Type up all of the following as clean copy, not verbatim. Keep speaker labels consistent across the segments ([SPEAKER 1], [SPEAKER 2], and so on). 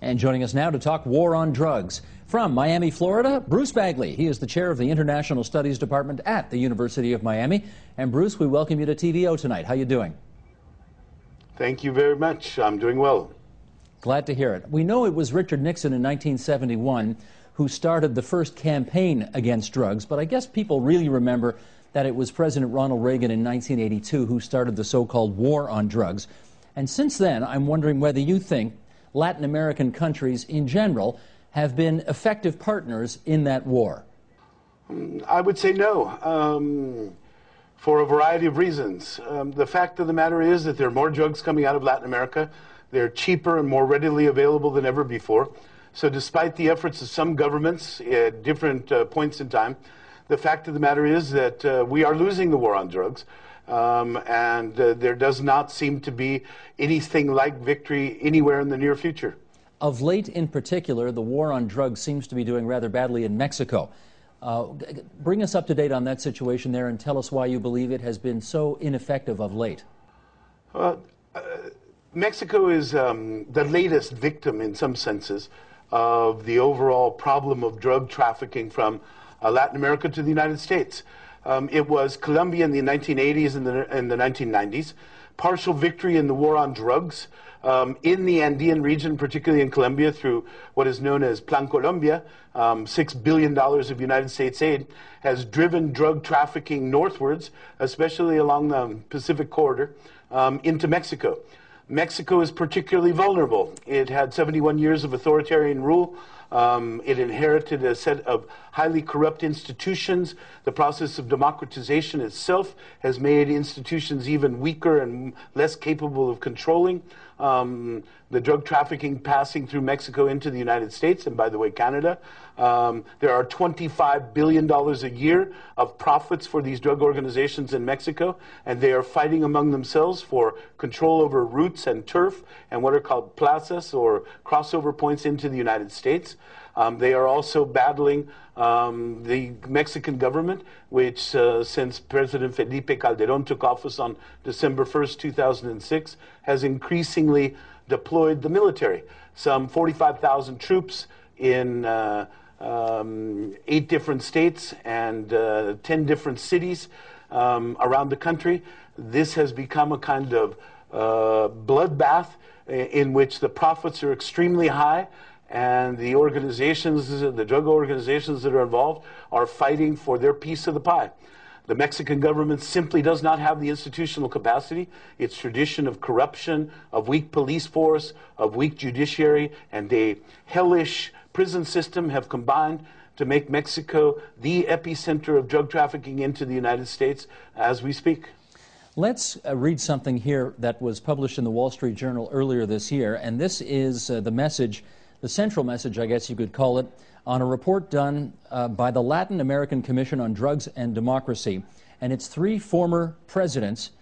[SPEAKER 1] And joining us now to talk war on drugs, from Miami, Florida, Bruce Bagley. He is the chair of the International Studies Department at the University of Miami. And Bruce, we welcome you to TVO tonight. How are you doing?
[SPEAKER 2] Thank you very much. I'm doing well.
[SPEAKER 1] Glad to hear it. We know it was Richard Nixon in 1971 who started the first campaign against drugs, but I guess people really remember that it was President Ronald Reagan in 1982 who started the so-called war on drugs. And since then, I'm wondering whether you think Latin American countries in general have been effective partners in that war.
[SPEAKER 2] I would say no, for a variety of reasons. The fact of the matter is that there are more drugs coming out of Latin America. They're cheaper and more readily available than ever before. So despite the efforts of some governments at different points in time, the fact of the matter is that we are losing the war on drugs. And there does not seem to be anything like victory anywhere in the near future.
[SPEAKER 1] Of late, in particular, the war on drugs seems to be doing rather badly in Mexico. Bring us up to date on that situation there and tell us why you believe it has been so ineffective of late.
[SPEAKER 2] Mexico is the latest victim, in some senses, of the overall problem of drug trafficking from Latin America to the United States. It was Colombia in the 1980s and the 1990s, partial victory in the war on drugs in the Andean region, particularly in Colombia, through what is known as Plan Colombia. $6 billion of United States aid has driven drug trafficking northwards, especially along the Pacific corridor, into Mexico. Mexico is particularly vulnerable. It had 71 years of authoritarian rule. It inherited a set of highly corrupt institutions. The process of democratization itself has made institutions even weaker and less capable of controlling the drug trafficking passing through Mexico into the United States, and by the way, Canada. There are $25 billion a year of profits for these drug organizations in Mexico, and they are fighting among themselves for control over routes and turf and what are called plazas, or crossover points into the United States. They are also battling the Mexican government, which since President Felipe Calderón took office on December 1st, 2006, has increasingly deployed the military. Some 45,000 troops in 8 different states and 10 different cities around the country. This has become a kind of bloodbath in which the profits are extremely high, and the organizations, the drug organizations that are involved, are fighting for their piece of the pie. The Mexican government simply does not have the institutional capacity. Its tradition of corruption, of weak police force, of weak judiciary, and a hellish prison system have combined to make Mexico the epicenter of drug trafficking into the United States as we speak.
[SPEAKER 1] Let's read something here that was published in the Wall Street Journal earlier this year, and this is the message, the central message, I guess you could call it, on a report done by the Latin American Commission on Drugs and Democracy, and it's 3 former presidents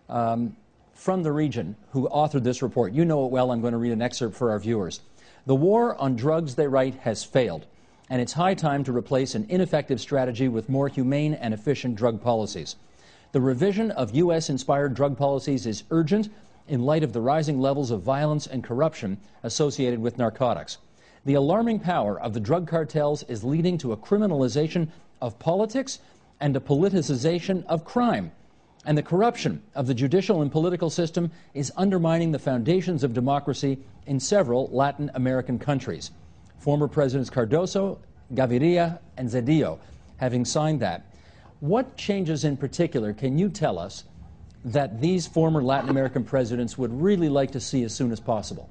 [SPEAKER 1] from the region who authored this report. You know it well. I'm going to read an excerpt for our viewers. The war on drugs, they write, has failed, and it's high time to replace an ineffective strategy with more humane and efficient drug policies. The revision of U.S.-inspired drug policies is urgent in light of the rising levels of violence and corruption associated with narcotics. The alarming power of the drug cartels is leading to a criminalization of politics and a politicization of crime. And the corruption of the judicial and political system is undermining the foundations of democracy in several Latin American countries. Former Presidents Cardoso, Gaviria, and Zedillo having signed that. What changes in particular can you tell us that these former Latin American presidents would really like to see as soon as possible?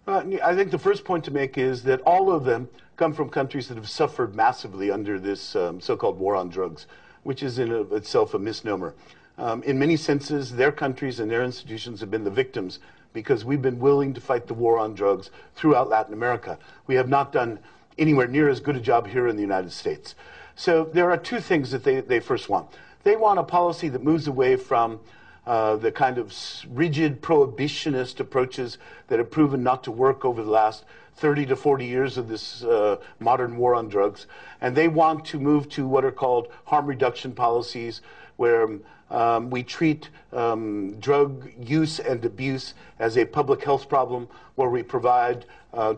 [SPEAKER 2] I think the first point to make is that all of them come from countries that have suffered massively under this so-called war on drugs, which is in of itself a misnomer. In many senses, their countries and their institutions have been the victims because we've been willing to fight the war on drugs throughout Latin America. We have not done anywhere near as good a job here in the United States. So there are 2 things that they first want. They want a policy that moves away from the kind of rigid prohibitionist approaches that have proven not to work over the last 30 to 40 years of this modern war on drugs. And they want to move to what are called harm reduction policies, where we treat drug use and abuse as a public health problem, where we provide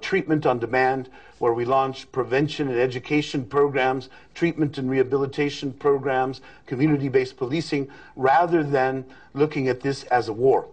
[SPEAKER 2] treatment on demand, where we launch prevention and education programs, treatment and rehabilitation programs, community-based policing, rather than looking at this as a war.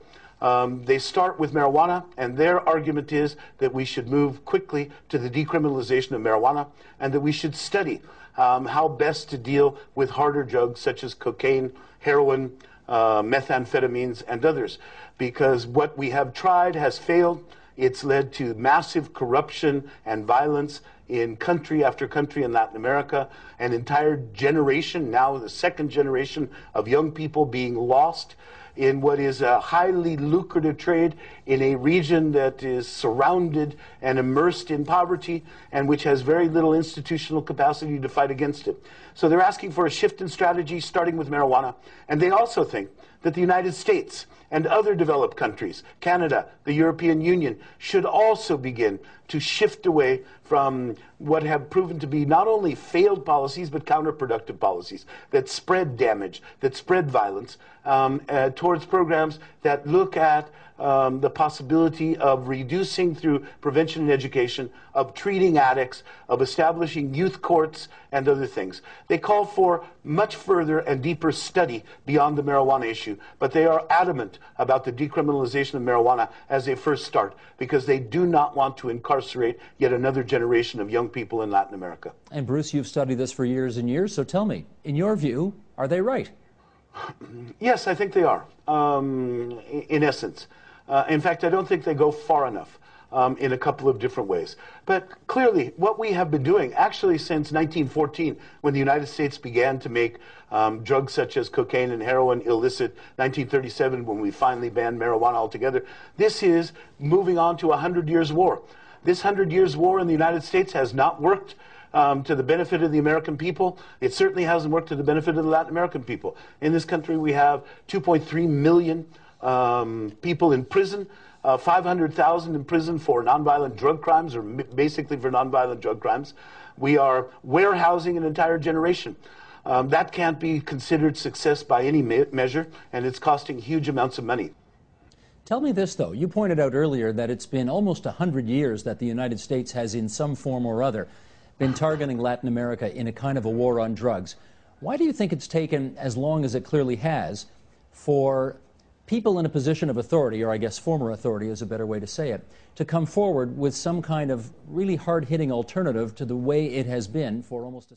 [SPEAKER 2] They start with marijuana, and their argument is that we should move quickly to the decriminalization of marijuana, and that we should study how best to deal with harder drugs such as cocaine, heroin, methamphetamines, and others. Because what we have tried has failed. It's led to massive corruption and violence in country after country in Latin America, an entire generation, now the second generation of young people being lost in what is a highly lucrative trade in a region that is surrounded and immersed in poverty and which has very little institutional capacity to fight against it. So they're asking for a shift in strategy, starting with marijuana. And they also think that the United States and other developed countries, Canada, the European Union, should also begin to shift away from what have proven to be not only failed policies, but counterproductive policies that spread damage, that spread violence, towards programs that look at the possibility of reducing through prevention and education, of treating addicts, of establishing youth courts, and other things. They call for much further and deeper study beyond the marijuana issue, but they are adamant about the decriminalization of marijuana as a first start, because they do not want to incarcerate yet another generation of young people in Latin America.
[SPEAKER 1] And Bruce, you've studied this for years and years, so tell me, in your view, are they right?
[SPEAKER 2] Yes, I think they are, in essence. In fact, I don't think they go far enough in a couple of different ways. But clearly, what we have been doing, actually since 1914, when the United States began to make drugs such as cocaine and heroin illicit, 1937, when we finally banned marijuana altogether, this is moving on to a 100 years war. This 100 years war in the United States has not worked to the benefit of the American people. It certainly hasn't worked to the benefit of the Latin American people. In this country, we have 2.3 million people in prison, 500,000 in prison for nonviolent drug crimes, or basically for nonviolent drug crimes. We are warehousing an entire generation. That can't be considered success by any measure, and it's costing huge amounts of money.
[SPEAKER 1] Tell me this, though. You pointed out earlier that it's been almost 100 years that the United States has, in some form or other, been targeting Latin America in a kind of a war on drugs. Why do you think it's taken as long as it clearly has for people in a position of authority, or I guess former authority is a better way to say it, to come forward with some kind of really hard-hitting alternative to the way it has been for almost a